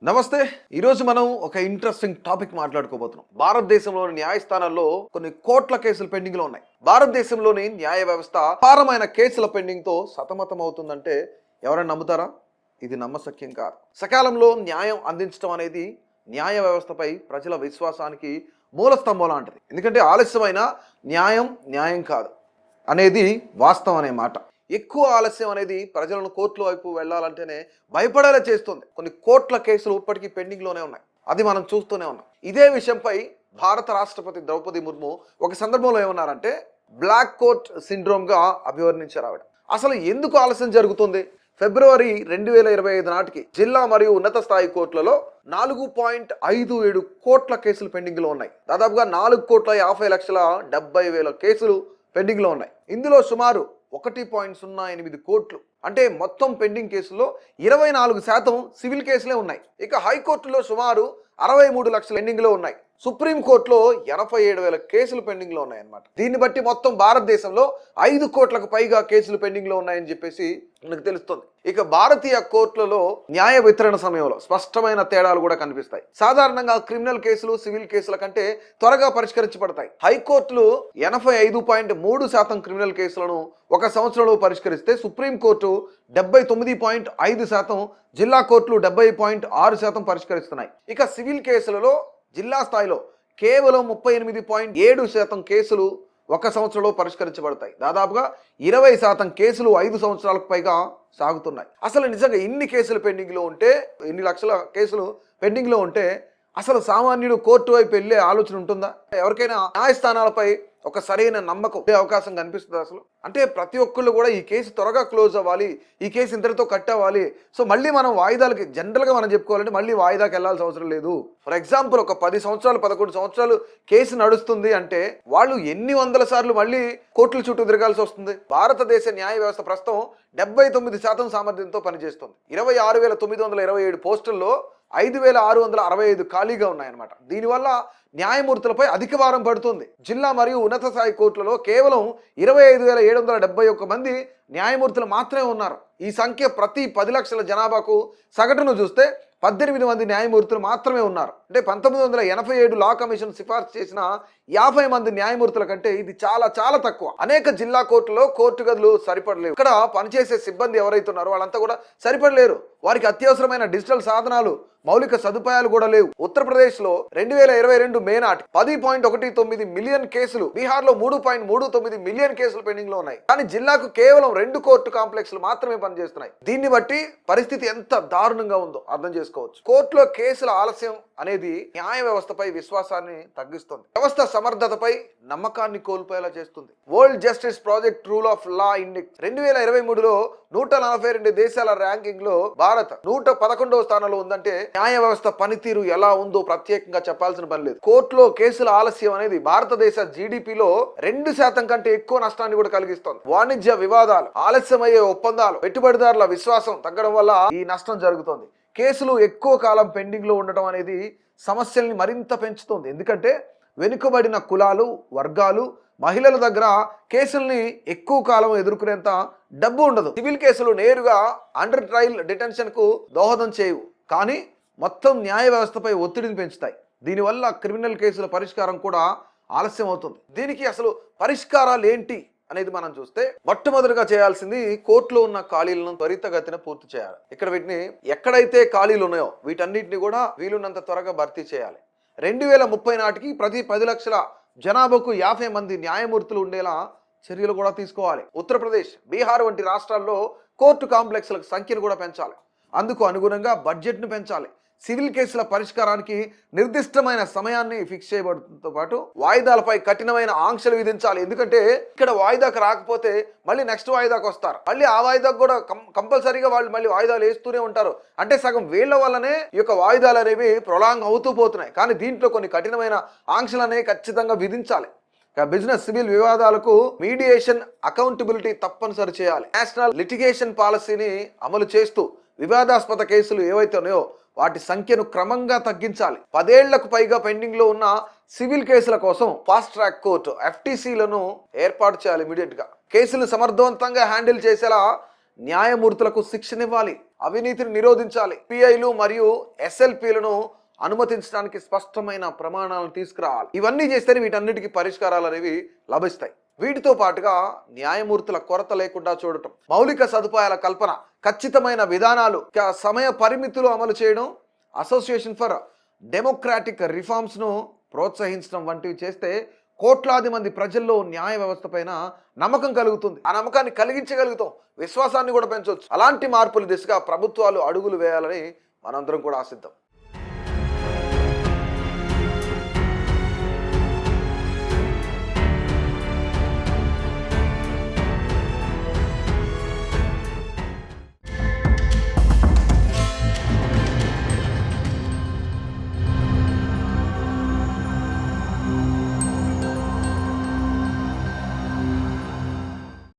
నమస్తే. ఈరోజు మనం ఒక ఇంట్రెస్టింగ్ టాపిక్ మాట్లాడుకోబోతున్నాం. భారతదేశంలోని న్యాయస్థానాల్లో కొన్ని కోట్ల కేసులు పెండింగ్ లో ఉన్నాయి. భారతదేశంలోని న్యాయ వ్యవస్థ అపారమైన కేసుల పెండింగ్ తో సతమతం అవుతుందంటే ఎవరైనా నమ్ముతారా? ఇది నమ్మశక్యం కాదు. సకాలంలో న్యాయం అందించడం అనేది న్యాయ వ్యవస్థపై ప్రజల విశ్వాసానికి మూల స్తంభం లాంటిది. ఎందుకంటే ఆలస్యమైన న్యాయం న్యాయం కాదు అనేది వాస్తవం అనే మాట. ఎక్కువ ఆలస్యం అనేది ప్రజలను కోర్టుల వైపు వెళ్లాలంటేనే భయపడేలా చేస్తుంది. కొన్ని కోట్ల కేసులు ఇప్పటికీ పెండింగ్లోనే ఉన్నాయి. అది మనం చూస్తూనే ఉన్నాం. ఇదే విషయంపై భారత రాష్ట్రపతి ద్రౌపది ముర్ము ఒక సందర్భంలో ఏమన్నారంటే బ్లాక్ కోర్ట్ సిండ్రోమ్గా అభివర్ణించారు ఆవిడ. అసలు ఎందుకు ఆలస్యం జరుగుతుంది? ఫిబ్రవరి 2025 నాటికి జిల్లా మరియు ఉన్నత స్థాయి కోర్టులలో 4.57 కోట్ల కేసులు పెండింగ్లో ఉన్నాయి. దాదాపుగా 4,50,70,000 కేసులు పెండింగ్లో ఉన్నాయి. ఇందులో సుమారు 1.08 కోట్లు అంటే మొత్తం పెండింగ్ కేసుల్లో 24% సివిల్ కేసులే ఉన్నాయి. ఇక హైకోర్టులో సుమారు 63 లక్షల పెండింగ్లో ఉన్నాయి. సుప్రీంకోర్టులో 87,000 కేసులు పెండింగ్లో ఉన్నాయన్నమాట. దీన్ని బట్టి మొత్తం భారతదేశంలో 5 కోట్లకు పైగా కేసులు పెండింగ్లో ఉన్నాయని చెప్పేసి మనకు తెలుస్తుంది. ఇక భారతీయ కోర్టులలో న్యాయ వితరణ సమయంలో స్పష్టమైన తేడాలు కూడా కనిపిస్తాయి. సాధారణంగా క్రిమినల్ కేసులు సివిల్ కేసుల కంటే త్వరగా పరిష్కరించబడతాయి. హైకోర్టులు 85.3% క్రిమినల్ కేసులను ఒక సంవత్సరంలో పరిష్కరిస్తే సుప్రీంకోర్టు 79.5%, జిల్లా కోర్టులు 70.6% పరిష్కరిస్తున్నాయి. ఇక సివిల్ కేసులలో జిల్లా స్థాయిలో కేవలం 38.7% కేసులు ఒక సంవత్సరంలో పరిష్కరించబడతాయి. దాదాపుగా 20% కేసులు 5 సంవత్సరాలకు పైగా సాగుతున్నాయి. అసలు నిజంగా ఇన్ని కేసులు పెండింగ్లో ఉంటే, ఇన్ని లక్షల కేసులు పెండింగ్లో ఉంటే అసలు సామాన్యుడు కోర్టు వైపు వెళ్ళే ఆలోచన ఉంటుందా? ఎవరికైనా న్యాయస్థానాలపై ఒక సరైన నమ్మకం అవకాశం కనిపిస్తుంది అసలు? అంటే ప్రతి ఒక్కళ్ళు కూడా ఈ కేసు త్వరగా క్లోజ్ అవ్వాలి, ఈ కేసు ఇంతటితో కట్ అవ్వాలి, సో మళ్ళీ మనం వాయిదాలకి జనరల్గా మనం చెప్పుకోవాలంటే మళ్ళీ వాయిదాకి వెళ్ళాల్సిన అవసరం లేదు. ఫర్ ఎగ్జాంపుల్ ఒక 10 సంవత్సరాలు 11 సంవత్సరాలు కేసు నడుస్తుంది అంటే వాళ్ళు ఎన్ని వందల సార్లు మళ్ళీ కోర్టుల చుట్టూ తిరగాల్సి వస్తుంది. భారతదేశ న్యాయ వ్యవస్థ ప్రస్తుతం 79% సామర్థ్యంతో పనిచేస్తుంది. 26,927 పోస్టుల్లో 5,665 ఖాళీగా ఉన్నాయన్నమాట. దీనివల్ల న్యాయమూర్తులపై అధిక భారం పడుతుంది. జిల్లా మరియు ఉన్నత స్థాయి కోర్టులలో కేవలం 25,771 మంది న్యాయమూర్తులు మాత్రమే ఉన్నారు. ఈ సంఖ్య ప్రతి 10 లక్షల జనాభాకు సగటును చూస్తే 18 మంది న్యాయమూర్తులు మాత్రమే ఉన్నారు. అంటే 1987 లా కమిషన్ సిఫార్సు చేసిన 50 మంది న్యాయమూర్తుల కంటే ఇది చాలా చాలా తక్కువ. అనేక జిల్లా కోర్టులో కోర్టు గదులు సరిపడలేవు. ఇక్కడ పనిచేసే సిబ్బంది ఎవరైతే ఉన్నారో వాళ్ళంతా కూడా సరిపడలేరు. వారికి అత్యవసరమైన డిజిటల్ సాధనాలు, మౌలిక సదుపాయాలు కూడా లేవు. ఉత్తరప్రదేశ్లో 2022 మే నాటి 10.19 మిలియన్ కేసులు, బీహార్లో 3.39 మిలియన్ కేసులు పెండింగ్ లో ఉన్నాయి. కానీ జిల్లాకు కేవలం 2 కోర్టు కాంప్లెక్స్లు మాత్రమే పనిచేస్తున్నాయి. దీన్ని బట్టి పరిస్థితి ఎంత దారుణంగా ఉందో అర్థం చేసుకోవచ్చు. కోర్టులో కేసుల ఆలస్యం అనేది న్యాయ వ్యవస్థపై విశ్వాసాన్ని తగ్గిస్తుంది. వ్యవస్థ సమర్థతపై నమ్మకాన్ని కోల్పోయేలా చేస్తుంది. World justice project rule of law index 2023లో 142 దేశాల ర్యాంకింగ్ లో భారత్ 111వ స్థానంలో ఉందంటే న్యాయ వ్యవస్థ పనితీరు ఎలా ఉందో ప్రత్యేకంగా చెప్పాల్సిన పని లేదు. కోర్టులో కేసుల ఆలస్యం అనేది భారతదేశ జీడిపిలో 2% కంటే ఎక్కువ నష్టాన్ని కూడా కలిగిస్తుంది. వాణిజ్య వివాదాలు, ఆలస్యమయ్యే ఒప్పందాలు, పెట్టుబడిదారుల విశ్వాసం తగ్గడం వల్ల ఈ నష్టం జరుగుతుంది. కేసులు ఎక్కువ కాలం పెండింగ్ లో ఉండటం అనేది సమస్యల్ని మరింత పెంచుతుంది. ఎందుకంటే వెనుకబడిన కులాలు, వర్గాలు, మహిళల దగ్గర కేసుల్ని ఎక్కువ కాలం ఎదుర్కొనేంత డబ్బు ఉండదు. సివిల్ కేసులు నేరుగా అండర్ ట్రయల్ డిటెన్షన్ కు దోహదం చేయవు, కానీ మొత్తం న్యాయ వ్యవస్థపై ఒత్తిడిని పెంచుతాయి. దీనివల్ల క్రిమినల్ కేసుల పరిష్కారం కూడా ఆలస్యం అవుతుంది. దీనికి అసలు పరిష్కారాలు ఏంటి అనేది మనం చూస్తే మొట్టమొదటిగా చేయాల్సింది కోర్టులో ఉన్న ఖాళీలను త్వరితగతిన పూర్తి చేయాలి. ఇక్కడ వీటిని ఎక్కడైతే ఖాళీలు ఉన్నాయో వీటన్నిటిని కూడా వీలున్నంత త్వరగా భర్తీ చేయాలి. 2030 నాటికి ప్రతి 10 లక్షల జనాభాకు 50 మంది న్యాయమూర్తులు ఉండేలా చర్యలు కూడా తీసుకోవాలి. ఉత్తరప్రదేశ్, బీహార్ వంటి రాష్ట్రాల్లో కోర్టు కాంప్లెక్స్ల సంఖ్యను కూడా పెంచాలి. అందుకు అనుగుణంగా బడ్జెట్ను పెంచాలి. సివిల్ కేసుల పరిష్కారానికి నిర్దిష్టమైన సమయాన్ని ఫిక్స్ చేయబడటంతో పాటు వాయిదాలపై కఠినమైన ఆంక్షలు విధించాలి. ఎందుకంటే ఇక్కడ వాయిదాకు రాకపోతే మళ్ళీ నెక్స్ట్ వాయిదాకు వస్తారు, మళ్ళీ ఆ వాయిదాకు కూడా కంపల్సరీగా వాళ్ళు మళ్ళీ వాయిదాలు వేస్తూనే ఉంటారు. అంటే సగం వీళ్ళ వల్లనే ఈ యొక్క వాయిదాలు అనేవి ప్రొలాంగ్ అవుతూ పోతున్నాయి. కానీ దీంట్లో కొన్ని కఠినమైన ఆంక్షలు అనేవి ఖచ్చితంగా విధించాలి. బిజినెస్ సివిల్ వివాదాలకు మీడియేషన్, అకౌంటబిలిటీ తప్పనిసరి చేయాలి. నేషనల్ లిటిగేషన్ పాలసీని అమలు చేస్తూ వివాదాస్పద కేసులు ఏవైతే ఉన్నాయో వాటి సంఖ్యను క్రమంగా తగ్గించాలి. 10 ఏళ్లకు పైగా పెండింగ్ లో ఉన్న సివిల్ కేసుల కోసం ఫాస్ట్ ట్రాక్ కోర్టు FTCలను ఏర్పాటు చేయాలి. ఇమీడియట్ గా కేసులను సమర్థవంతంగా హ్యాండిల్ చేసేలా న్యాయమూర్తులకు శిక్షనివ్వాలి, అవినీతిని నిరోధించాలి, పిఐలు మరియు ఎస్ఎల్పీలను అనుమతించడానికి స్పష్టమైన ప్రమాణాలను తీసుకురావాలి. ఇవన్నీ చేస్తేనే వీటన్నిటికీ పరిష్కారాలు అనేవి లభిస్తాయి. వీటితో పాటుగా న్యాయమూర్తుల కొరత లేకుండా చూడటం, మౌలిక సదుపాయాల కల్పన, ఖచ్చితమైన విధానాలు, సమయ పరిమితులు అమలు చేయడం, అసోసియేషన్ ఫర్ డెమోక్రాటిక్ రిఫార్మ్స్ను ప్రోత్సహించడం వంటివి చేస్తే కోట్లాది మంది ప్రజల్లో న్యాయ వ్యవస్థ పైన నమ్మకం కలుగుతుంది. ఆ నమ్మకాన్ని కలిగించగలుగుతాం, విశ్వాసాన్ని కూడా పెంచవచ్చు. అలాంటి మార్పుల దిశగా ప్రభుత్వాలు అడుగులు వేయాలని మనందరం కూడా ఆశిద్దాం.